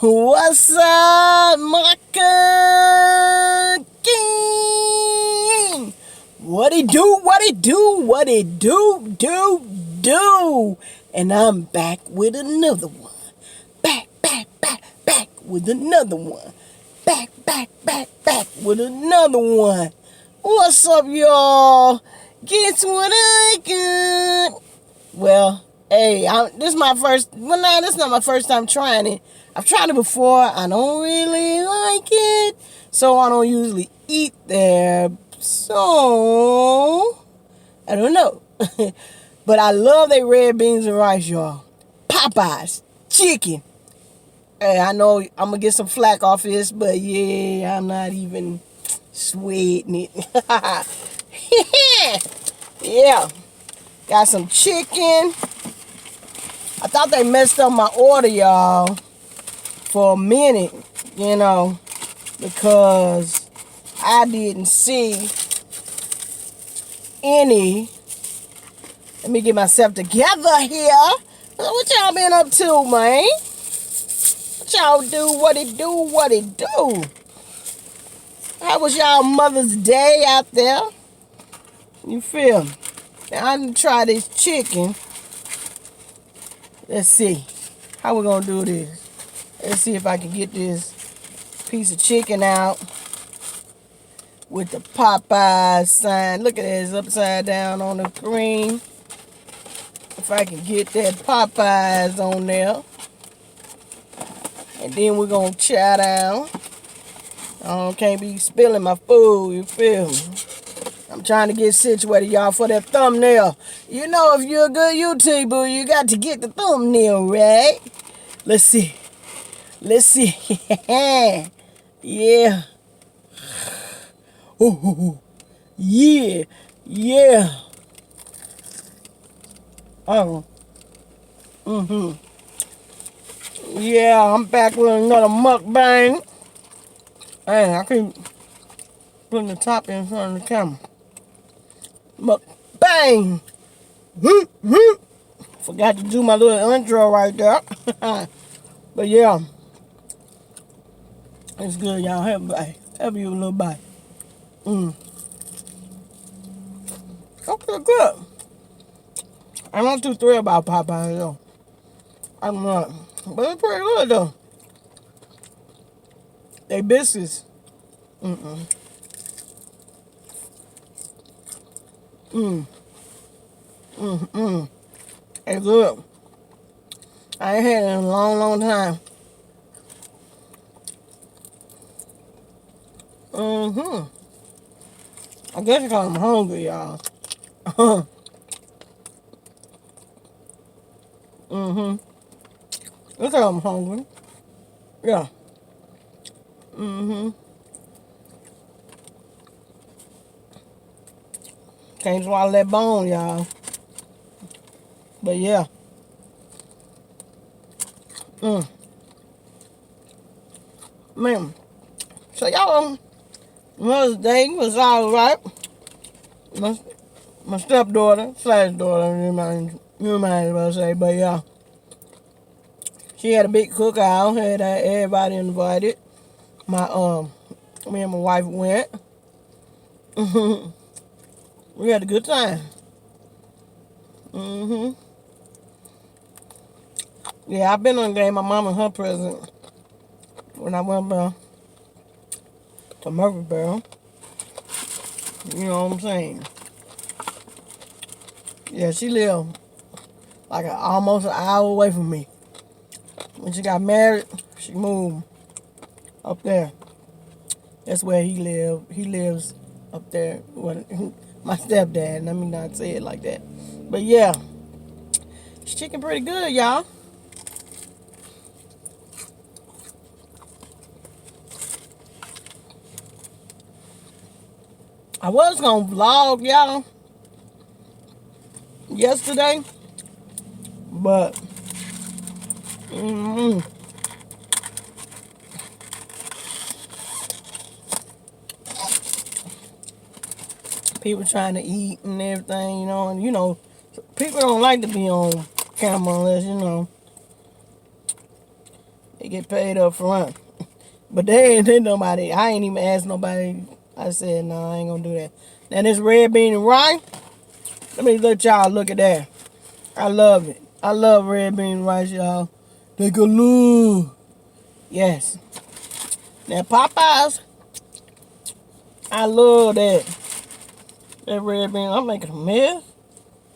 What's up, MACA King? What it do, what it do, what it do. And I'm back with another one. Back with another one. Back with another one. What's up, y'all? Guess what I got? Well, hey, this is my first. Well, no, this is not my first time trying it. I've tried it before. I don't really like it, so I don't usually eat there. So I don't know. But I love their red beans and rice, y'all. Popeye's chicken. Hey, I know I'm gonna get some flack off this, but yeah, I'm not even sweating it. Yeah, got some chicken. I thought they messed up my order, y'all, for a minute, because I didn't see any. Let me get myself together here. What y'all been up to, man? What y'all do? What it do? How was y'all Mother's Day out there? You feel me? Now, I'm gonna try this chicken. Let's see. How we gonna do this? Let's see if I can get this piece of chicken out with the Popeye's sign. Look at it, it's upside down on the screen. If I can get that Popeye's on there. And then we're gonna chow down. I can't be spilling my food, you feel me? I'm trying to get situated, y'all, for that thumbnail. You know, if you're a good YouTuber, you got to get the thumbnail, right? Let's see. Yeah. Ooh. Yeah. Oh. Yeah, I'm back with another mukbang. Hey, I keep putting the top in front of the camera. Mukbang! Forgot to do my little intro right there. But yeah, it's good, y'all. Have you a little bite. Okay, good. I'm not too thrilled about Popeyes though. I'm not. But it's pretty good though. They biscuits. It's good. I ain't had it in a long time. I guess because I'm hungry, y'all. Look how I'm hungry. Yeah. Can't swallow that bone, y'all. But yeah. Man. So y'all, Mother's Day was all right. My stepdaughter / daughter, you might as well say, but yeah. She had a big cookout, had everybody invited. Me and my wife went. We had a good time. Yeah, I've been on gave my mama her present when I went to Murfreesboro. You know what I'm saying? Yeah, she lived like almost an hour away from me. When she got married, she moved up there. That's where he lived. He lives up there with my stepdad. Let me not say it like that. But yeah, this chicken pretty good, y'all. I was gonna vlog y'all yesterday, but people trying to eat and everything, and people don't like to be on camera unless, they get paid up front. But they ain't nobody. I ain't even asked nobody. I said, no, I ain't gonna do that. Now this red bean and rice. Let me let y'all look at that. I love it. I love red bean and rice, y'all. Take a look. Yes. Now Popeye's. I love that. That red bean. I'm making a mess.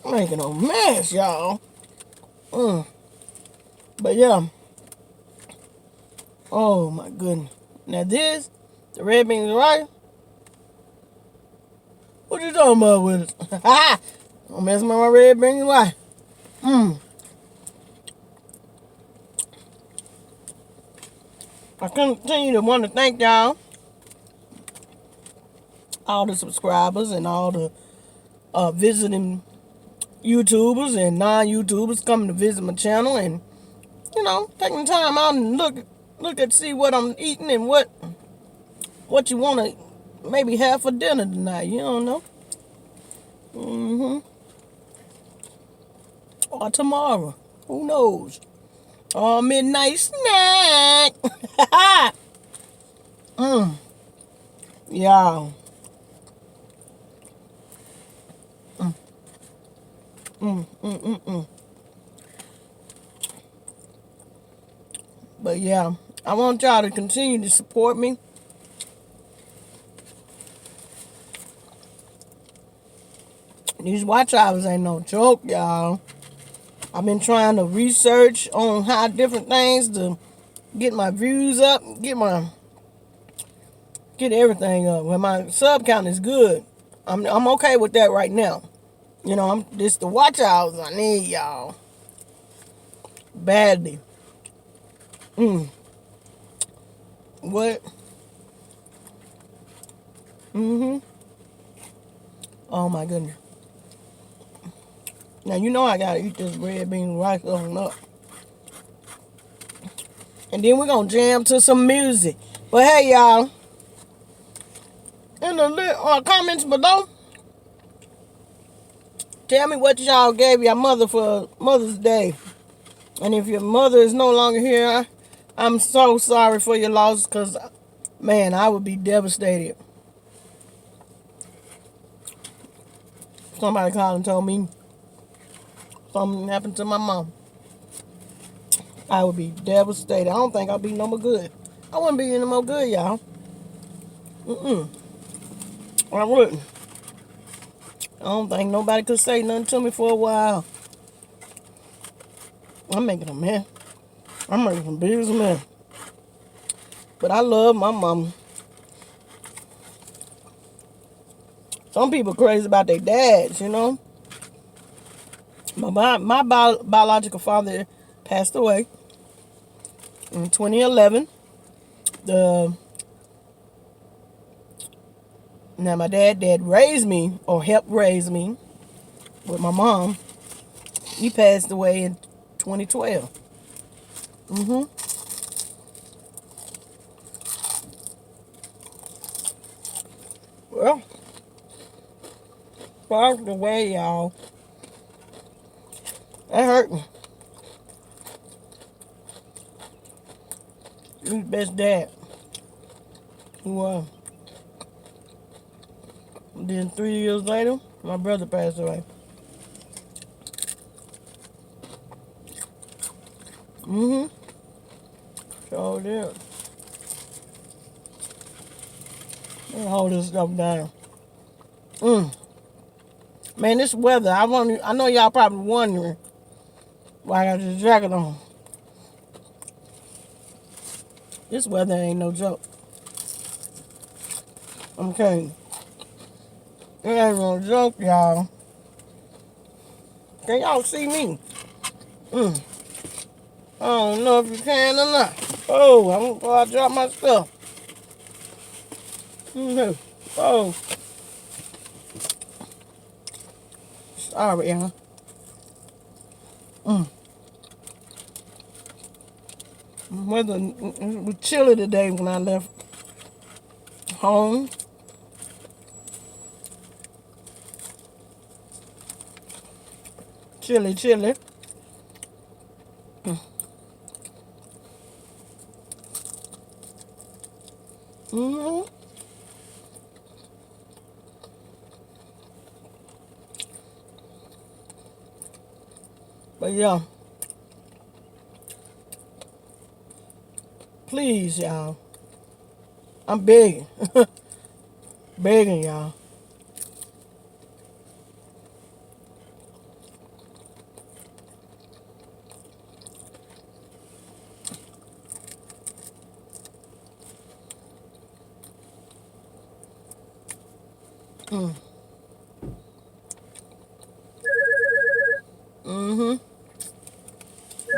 I'm making a mess, y'all. But yeah. Oh my goodness. Now this, the red beans and rice. What you talking about with it? I'm messing with my red beans and rice. I continue to want to thank y'all, all the subscribers and all the visiting YouTubers and non-YouTubers coming to visit my channel and, you know, taking time out and look at see what I'm eating and what you want to maybe have for dinner tonight. You don't know. Or tomorrow. Who knows? Or midnight snack. Y'all. But yeah, I want y'all to continue to support me. These watch hours ain't no joke, y'all. I've been trying to research on how different things to get my views up, get everything up. When my sub count is good, I'm okay with that right now. You know, this the watch hours I need, y'all, badly. What? Oh my goodness. Now you know I gotta eat this red bean rice on up. And then we're gonna jam to some music. But hey y'all, in the comments below, tell me what y'all gave your mother for Mother's Day. And if your mother is no longer here, I'm so sorry for your loss, because, man, I would be devastated. Somebody called and told me something happened to my mom. I would be devastated. I don't think I'd be no more good. I wouldn't be any more good, y'all. I wouldn't. I don't think nobody could say nothing to me for a while. I'm making a mess. I'm making some big mess. But I love my mama. Some people crazy about their dads, you know. But my biological father passed away in 2011. Now my dad raised me, or helped raise me with my mom. He passed away in 2012. Well, passed away, y'all. That hurt me. He was the best dad. He was. Then 3 years later, my brother passed away. Sure did. Let me hold this stuff down. Man, this weather, I know y'all probably wondering why I got this jacket on. This weather ain't no joke. Okay. It ain't no joke, y'all. Can y'all see me? I don't know if you can or not. Oh, I'm gonna go out and drop my stuff. Oh. Sorry, y'all. Weather was chilly today when I left home. Chilly. Mm-hmm. But yeah, please, y'all. I'm begging. Begging y'all. Mm. Mm-hmm.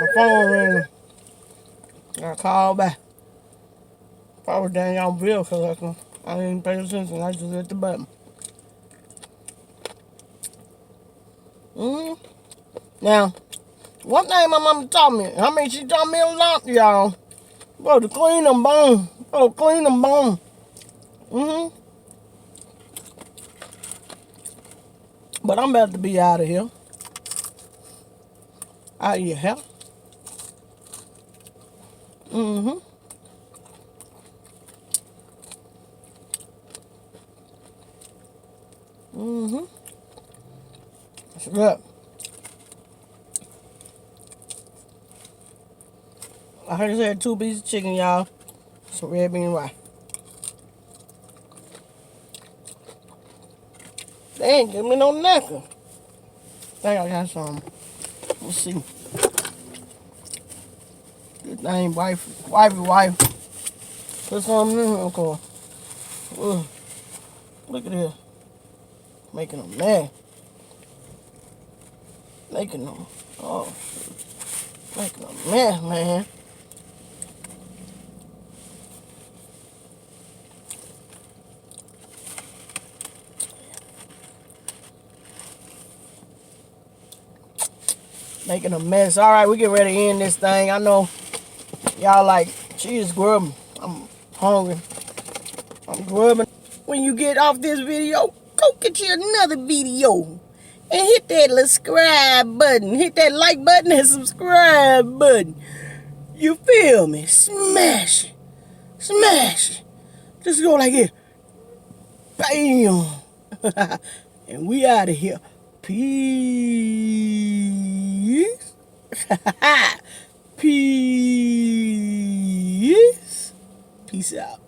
My phone ringing. I called back. I was dang on bill collector. I didn't even pay attention. I just hit the button. Mm-hmm. Now, one thing my mama taught me, she taught me a lot, y'all. Bro, to clean them bones. Bro, clean them bones. Mm-hmm. But I'm about to be out of here. Out of your house. Mm-hmm. Mm-hmm. Look, I just had 2 pieces of chicken, y'all. Some red bean rice. They ain't give me no knuckle. Think I got some. Let's see. Good thing, wife. Put something in here, of course. Ugh. Look at this. Making them mad. Making them. Oh, making them mad, man. Making a mess. All right, we get ready to end this thing. I know y'all like, cheese grubbing. I'm hungry. I'm grubbing. When you get off this video, go get you another video. And hit that little subscribe button. Hit that like button and subscribe button. You feel me? Smash it. Smash it. Just go like this. Bam. And we out of here. Peace. Peace. Peace out.